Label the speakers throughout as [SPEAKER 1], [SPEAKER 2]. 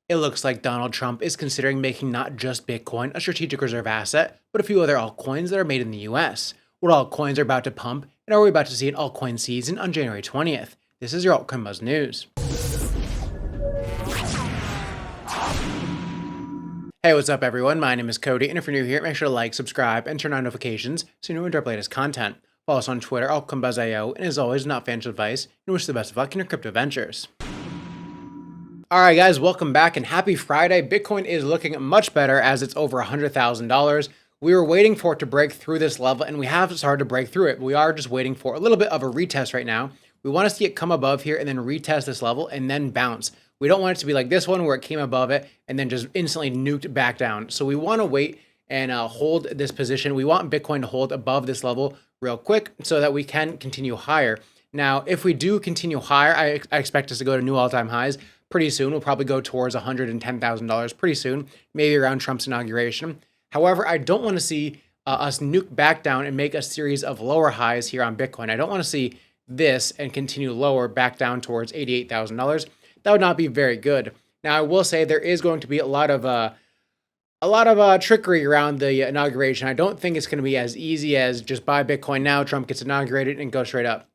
[SPEAKER 1] It looks like Donald Trump is considering making not just Bitcoin a strategic reserve asset, but a few other altcoins that are made in the US. What altcoins are about to pump, and are we about to see an altcoin season on January 20th? This is your Altcoin Buzz news. Hey, what's up everyone? My name is Cody, and if you're new here, make sure to like, subscribe, and turn on notifications so you know when we drop latest content. Follow us on Twitter, Altcoin Buzz IO, and as always, not financial advice, and wish you the best of luck in your crypto ventures. Alright guys, welcome back and happy Friday. Bitcoin is looking much better as it's over $100,000. We were waiting for it to break through this level and we have started to break through it. We are just waiting for a little bit of a retest right now. We want to see it come above here and then retest this level and then bounce. We don't want it to be like this one where it came above it and then just instantly nuked back down. So we want to wait and hold this position. We want Bitcoin to hold above this level real quick so that we can continue higher. Now, if we do continue higher, I expect us to go to new all-time highs pretty soon. We'll probably go towards $110,000 pretty soon, maybe around Trump's inauguration. However, I don't want to see us nuke back down and make a series of lower highs here on Bitcoin. I don't want to see this and continue lower back down towards $88,000. That would not be very good. Now, I will say there is going to be a lot of trickery around the inauguration. I don't think it's going to be as easy as just buy Bitcoin now, Trump gets inaugurated, and go straight up.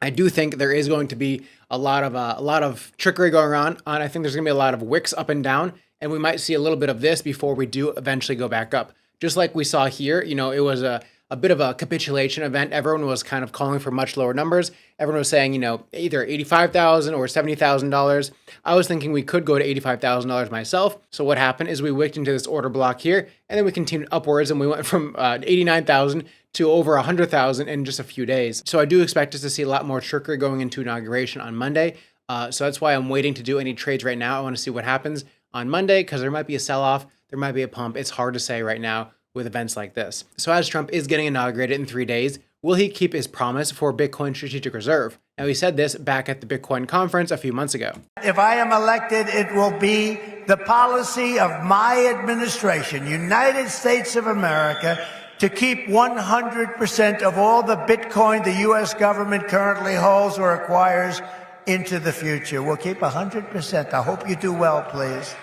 [SPEAKER 1] I do think there is going to be a lot of trickery going on. I think there's going to be a lot of wicks up and down, and we might see a little bit of this before we do eventually go back up. Just like we saw here, you know, it was a bit of a capitulation event. Everyone was kind of calling for much lower numbers. Everyone was saying, you know, either $85,000 or $70,000. I was thinking we could go to $85,000 myself. So what happened is we wicked into this order block here, and then we continued upwards, and we went from 89,000 to over 100,000 in just a few days. So I do expect us to see a lot more trickery going into inauguration on Monday. So that's why I'm waiting to do any trades right now. I want to see what happens on Monday because there might be a sell-off, there might be a pump. It's hard to say right now with events like this. So as Trump is getting inaugurated in 3 days, will he keep his promise for Bitcoin strategic reserve? Now he said this back at the Bitcoin conference a few months ago.
[SPEAKER 2] If I am elected, it will be the policy of my administration, United States of America, to keep 100% of all the Bitcoin the U.S. government currently holds or acquires into the future. We'll keep 100%. I hope you do well, please.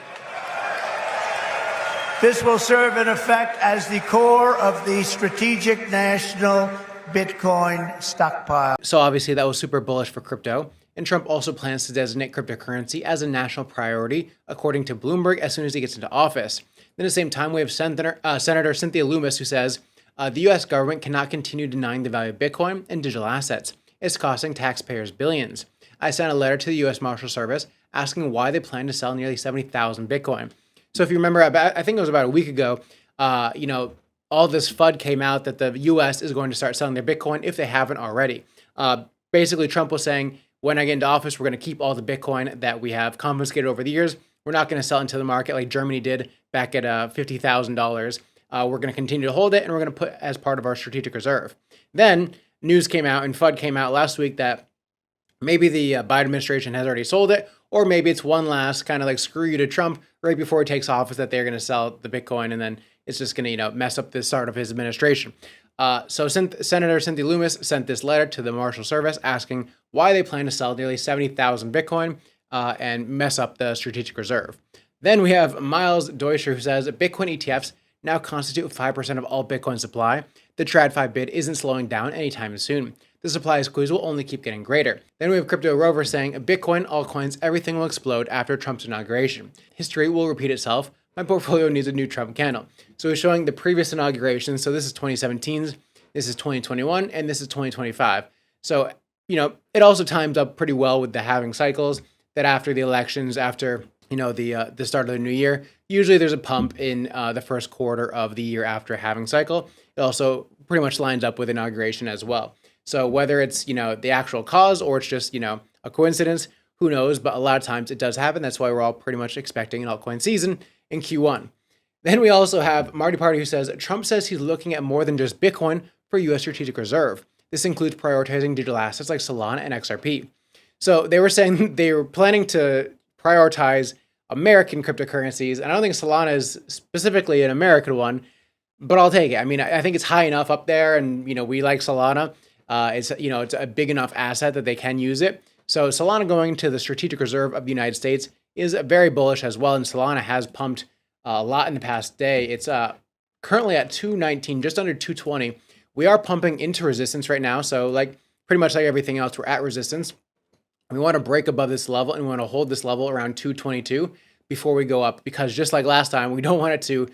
[SPEAKER 2] This will serve in effect as the core of the strategic national Bitcoin stockpile.
[SPEAKER 1] So obviously that was super bullish for crypto. And Trump also plans to designate cryptocurrency as a national priority, according to Bloomberg, as soon as he gets into office. Then at the same time, we have Senator Cynthia Lummis, who says the U.S. government cannot continue denying the value of Bitcoin and digital assets. It's costing taxpayers billions. I sent a letter to the U.S. Marshal Service asking why they plan to sell nearly 70,000 Bitcoin. So if you remember, I think it was about a week ago, you know, all this FUD came out that the U.S. is going to start selling their Bitcoin if they haven't already. Basically, Trump was saying, when I get into office, we're going to keep all the Bitcoin that we have confiscated over the years. We're not going to sell into the market like Germany did back at $50,000. We're going to continue to hold it, and we're going to put as part of our strategic reserve. Then news came out and FUD came out last week that maybe the Biden administration has already sold it, or maybe it's one last kind of like screw you to Trump right before he takes office that they're going to sell the Bitcoin, and then it's just going to, you know, mess up the start of his administration. So Senator Cynthia Lummis sent this letter to the Marshal Service asking why they plan to sell nearly 70,000 Bitcoin and mess up the strategic reserve. Then we have Miles Deutscher, who says Bitcoin ETFs now constitute 5% of all Bitcoin supply. The TradFi bid isn't slowing down anytime soon. The supply squeeze will only keep getting greater. Then we have Crypto Rover saying Bitcoin, altcoins, everything will explode after Trump's inauguration. History will repeat itself. My portfolio needs a new Trump candle. So he's showing the previous inauguration. So this is 2017, this is 2021, and this is 2025. So, you know, it also times up pretty well with the halving cycles that after the elections, after, you know, the start of the new year, usually there's a pump in the first quarter of the year after a halving cycle. It also pretty much lines up with inauguration as well. So whether it's, you know, the actual cause or it's just, you know, a coincidence, who knows? But a lot of times it does happen. That's why we're all pretty much expecting an altcoin season in Q1. Then we also have Marty Party, who says Trump says he's looking at more than just Bitcoin for U.S. strategic reserve. This includes prioritizing digital assets like Solana and XRP. So they were saying they were planning to prioritize American cryptocurrencies. And I don't think Solana is specifically an American one, but I'll take it. I mean, I think it's high enough up there, and, you know, we like Solana. It's, you know, it's a big enough asset that they can use it. So Solana going to the strategic reserve of the United States is very bullish as well. And Solana has pumped a lot in the past day. It's currently at 219, just under 220. We are pumping into resistance right now. So like pretty much like everything else, we're at resistance. We want to break above this level and we want to hold this level around 222 before we go up, because just like last time, we don't want it to,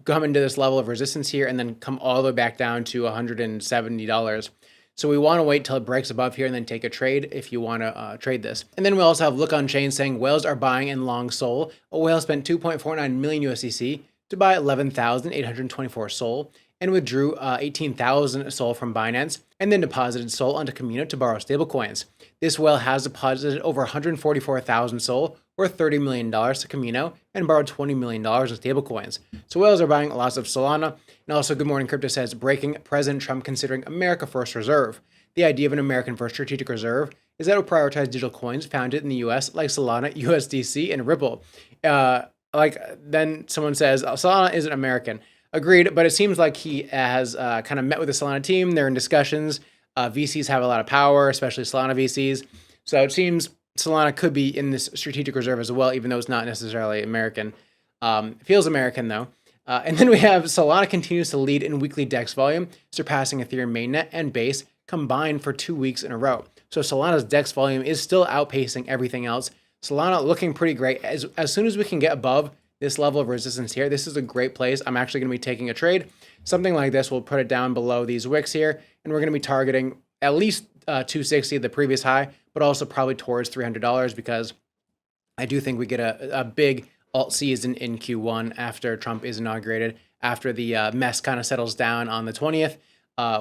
[SPEAKER 1] come into this level of resistance here and then come all the way back down to $170. So we want to wait till it breaks above here and then take a trade if you want to trade this. And then we also have Look on Chain saying whales are buying and long Sol. A whale spent 2.49 million USDC to buy 11,824 Sol and withdrew 18,000 Sol from Binance and then deposited Sol onto Camino to borrow stablecoins. This whale has deposited over 144,000 Sol or $30 million to Camino and borrowed $20 million in stablecoins. So whales are buying lots of Solana. And also, Good Morning Crypto says, breaking President Trump considering America First Reserve. The idea of an American First Strategic Reserve is that it will prioritize digital coins founded in the US like Solana, USDC, and Ripple. Then someone says, Solana isn't American. Agreed, but it seems like he has kind of met with the Solana team. They're in discussions. VCs have a lot of power, especially Solana VCs. So it seems Solana could be in this strategic reserve as well, even though it's not necessarily American. It feels American though. And then we have Solana continues to lead in weekly DEX volume, surpassing Ethereum mainnet and Base combined for 2 weeks in a row. So Solana's DEX volume is still outpacing everything else. Solana looking pretty great. As soon as we can get above this level of resistance here, this is a great place. I'm actually going to be taking a trade. Something like this, we'll put it down below these wicks here, and we're going to be targeting at least 260, the previous high, but also probably towards $300 because I do think we get a big alt season in Q1 after Trump is inaugurated, after the mess kind of settles down on the 20th.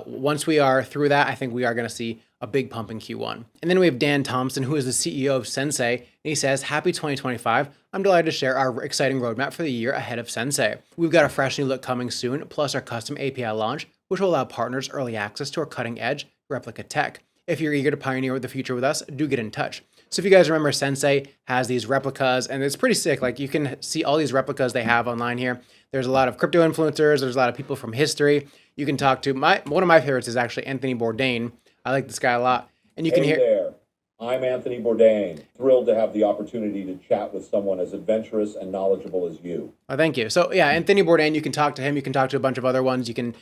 [SPEAKER 1] Once we are through that, I think we are going to see a big pump in Q1. And then we have Dan Thompson, who is the CEO of Sensay, and he says, happy 2025. I'm delighted to share our exciting roadmap for the year ahead of Sensay. We've got a fresh new look coming soon, plus our custom API launch, which will allow partners early access to our cutting edge replica tech. If you're eager to pioneer the future with us, do get in touch. So if you guys remember, Sensay has these replicas, and it's pretty sick. Like, you can see all these replicas they have online here. There's a lot of crypto influencers. There's a lot of people from history. You can talk to one of my favorites is actually Anthony Bourdain. I like this guy a lot. And you can hear
[SPEAKER 3] there. I'm Anthony Bourdain. Thrilled to have the opportunity to chat with someone as adventurous and knowledgeable as you.
[SPEAKER 1] Oh, thank you. So yeah, Anthony Bourdain, you can talk to him. You can talk to a bunch of other ones. You can,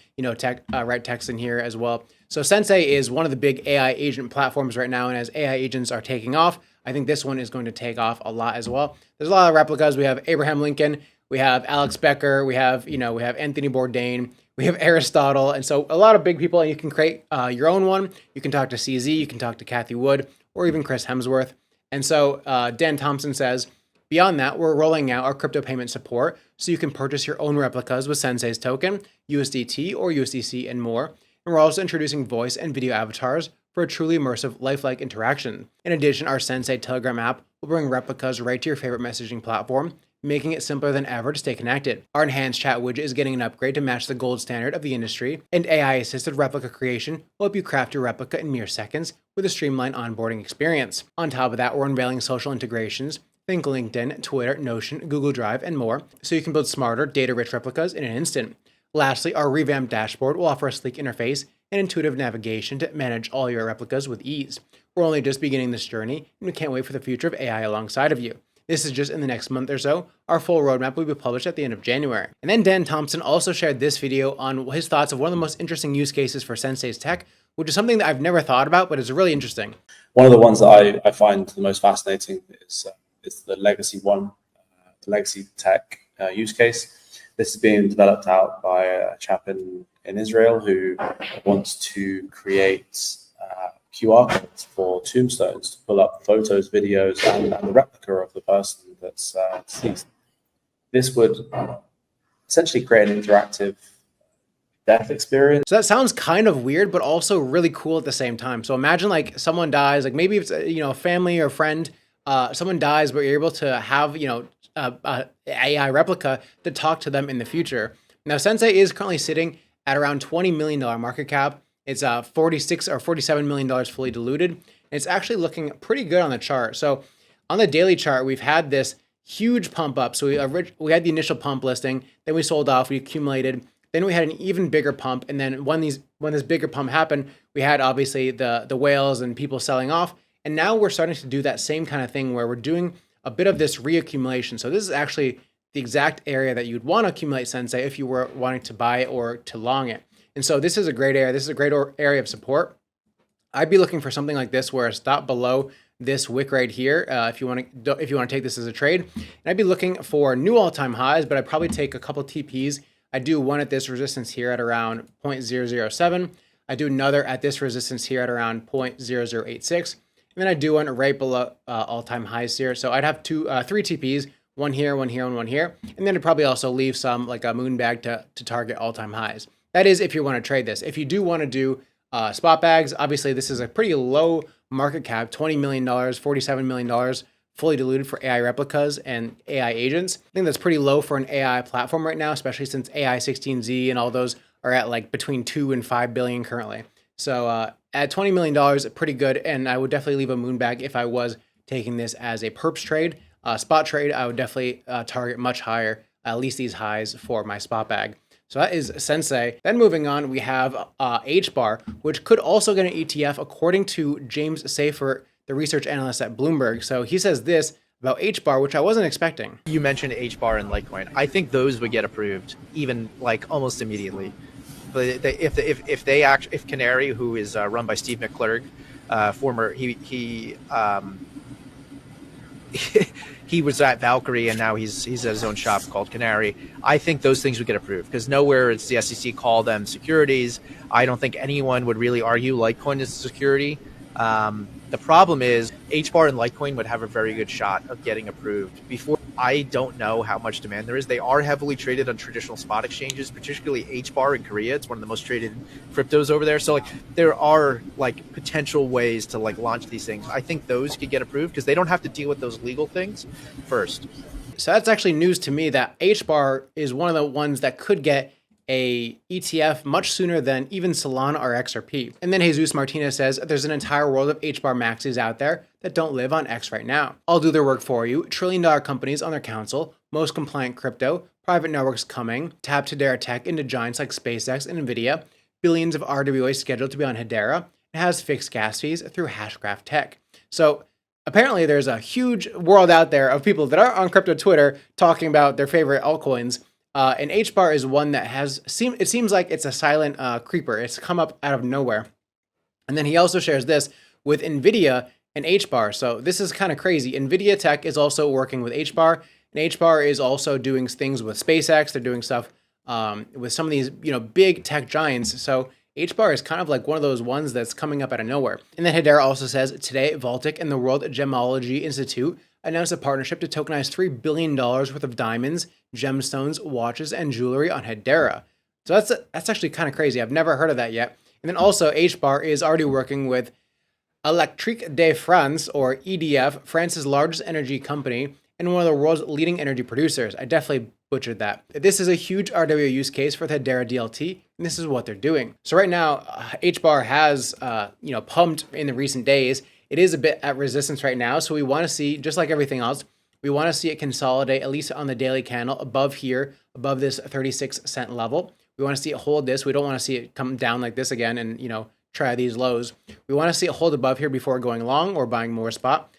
[SPEAKER 1] write text in here as well. So Sensay is one of the big AI agent platforms right now. And as AI agents are taking off, I think this one is going to take off a lot as well. There's a lot of replicas. We have Abraham Lincoln. We have Alex Becker. We have Anthony Bourdain. We have Aristotle. And so a lot of big people, and you can create your own one. You can talk to CZ. You can talk to Kathy Wood or even Chris Hemsworth. And so Dan Thompson says, beyond that, we're rolling out our crypto payment support so you can purchase your own replicas with Sensay's token, USDT or USDC, and more. And we're also introducing voice and video avatars for a truly immersive, lifelike interaction. In addition, our Sensay Telegram app will bring replicas right to your favorite messaging platform, making it simpler than ever to stay connected. Our enhanced chat widget is getting an upgrade to match the gold standard of the industry, and AI-assisted replica creation will help you craft your replica in mere seconds with a streamlined onboarding experience. On top of that, we're unveiling social integrations, think LinkedIn, Twitter, Notion, Google Drive, and more, so you can build smarter, data-rich replicas in an instant. Lastly, our revamped dashboard will offer a sleek interface and intuitive navigation to manage all your replicas with ease. We're only just beginning this journey, and we can't wait for the future of AI alongside of you. This is just in the next month or so. Our full roadmap will be published at the end of January. And then Dan Thompson also shared this video on his thoughts of one of the most interesting use cases for Sensay's tech, which is something that I've never thought about, but is really interesting.
[SPEAKER 4] One of the ones that I find the most fascinating is the legacy one, the legacy tech use case. This is being developed out by a chap in Israel who wants to create QR codes for tombstones to pull up photos, videos, and the replica of the person that's deceased. This would essentially create an interactive death experience.
[SPEAKER 1] So that sounds kind of weird, but also really cool at the same time. So imagine like someone dies, like maybe it's a family or friend, someone dies, but you're able to have a AI replica to talk to them in the future. Now, Sensay is currently sitting at around $20 million market cap. It's $46 or $47 million fully diluted. And it's actually looking pretty good on the chart. So on the daily chart, we've had this huge pump up. So we had the initial pump listing, then we sold off, we accumulated, then we had an even bigger pump. And then when this bigger pump happened, we had obviously the whales and people selling off. And now we're starting to do that same kind of thing where we're doing a bit of this reaccumulation. So this is actually the exact area that you'd want to accumulate Sensay if you were wanting to buy it or to long it. And so this is a great area. This is a great area of support. I'd be looking for something like this where a stop below this wick right here if you want to take this as a trade. And I'd be looking for new all-time highs, but I'd probably take a couple TPs. I do one at this resistance here at around 0.007. I do another at this resistance here at around 0.0086. And then I do one right below all-time highs here. So I'd have three TPs, one here, one here, and one here. And then I'd probably also leave some like a moon bag to target all-time highs. That is if you want to trade this. If you do want to do spot bags, obviously this is a pretty low market cap, $20 million, $47 million, fully diluted for AI replicas and AI agents. I think that's pretty low for an AI platform right now, especially since AI 16Z and all those are at like between 2 and 5 billion currently. So at $20 million, pretty good. And I would definitely leave a moon bag if I was taking this as a perps trade. Spot trade, I would definitely target much higher, at least these highs for my spot bag. So that is Sensay. Then moving on, we have HBAR, which could also get an ETF according to James Safer, the research analyst at Bloomberg. So he says this about HBAR, which I wasn't expecting.
[SPEAKER 5] You mentioned HBAR and Litecoin. I think those would get approved even like almost immediately. But if Canary, who is run by Steve McClurg, former he was at Valkyrie and now he's at his own shop called Canary. I think those things would get approved because nowhere it's the SEC call them securities. I don't think anyone would really argue Litecoin is a security. The problem is HBAR and Litecoin would have a very good shot of getting approved before. I don't know how much demand there is. They are heavily traded on traditional spot exchanges, particularly HBAR in Korea. It's one of the most traded cryptos over there. So like there are like potential ways to like launch these things. I think those could get approved because they don't have to deal with those legal things first.
[SPEAKER 1] So that's actually news to me that HBAR is one of the ones that could get a ETF much sooner than even Solana or XRP. And then Jesus Martinez says there's an entire world of HBAR maxis out there that don't live on X right now. I'll do their work for you. $1 trillion companies on their council, most compliant crypto, private networks coming, tap Hedera tech into giants like SpaceX and Nvidia, billions of RWA scheduled to be on Hedera, and has fixed gas fees through Hashgraph Tech. So apparently there's a huge world out there of people that are on crypto Twitter talking about their favorite altcoins. And HBAR is one that it seems like it's a silent creeper. It's come up out of nowhere. And then he also shares this with Nvidia and HBAR. So this is kind of crazy. Nvidia Tech is also working with HBAR, and HBAR is also doing things with SpaceX. They're doing stuff with some of these, big tech giants. So HBAR is kind of like one of those ones that's coming up out of nowhere. And then Hedera also says today, Vaultic and the World Gemology Institute announced a partnership to tokenize $3 billion worth of diamonds, gemstones, watches, and jewelry on Hedera. So that's actually kind of crazy. I've never heard of that yet. And then also HBAR is already working with Electrique de France, or EDF, France's largest energy company, and one of the world's leading energy producers. I definitely butchered that. This is a huge RWA use case for the Hedera DLT, and this is what they're doing. So right now, HBAR has pumped in the recent days. It is a bit at resistance right now, so we want to see, just like everything else, we want to see it consolidate, at least on the daily candle, above here, above this 36-cent level. We want to see it hold this. We don't want to see it come down like this again and, try these lows. We want to see it hold above here before going long or buying more spot,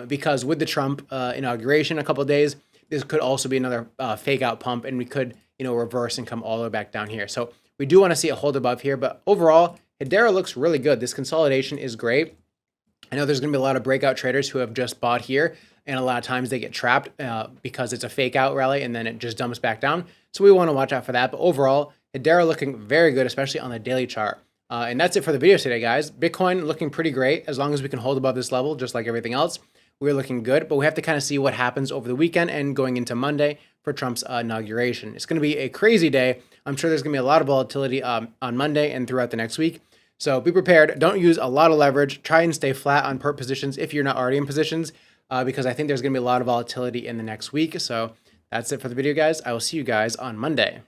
[SPEAKER 1] because with the Trump inauguration in a couple of days, this could also be another fake out pump, and we could, reverse and come all the way back down here. So we do want to see it hold above here, but overall, Hedera looks really good. This consolidation is great. I know there's going to be a lot of breakout traders who have just bought here, and a lot of times they get trapped because it's a fake out rally and then it just dumps back down. So we want to watch out for that. But overall, Hedera looking very good, especially on the daily chart. And that's it for the video today, guys. Bitcoin looking pretty great as long as we can hold above this level, just like everything else. We're looking good, but we have to kind of see what happens over the weekend and going into Monday for Trump's inauguration. It's going to be a crazy day. I'm sure there's going to be a lot of volatility on Monday and throughout the next week. So be prepared. Don't use a lot of leverage. Try and stay flat on perp positions if you're not already in positions, because I think there's going to be a lot of volatility in the next week. So that's it for the video, guys. I will see you guys on Monday.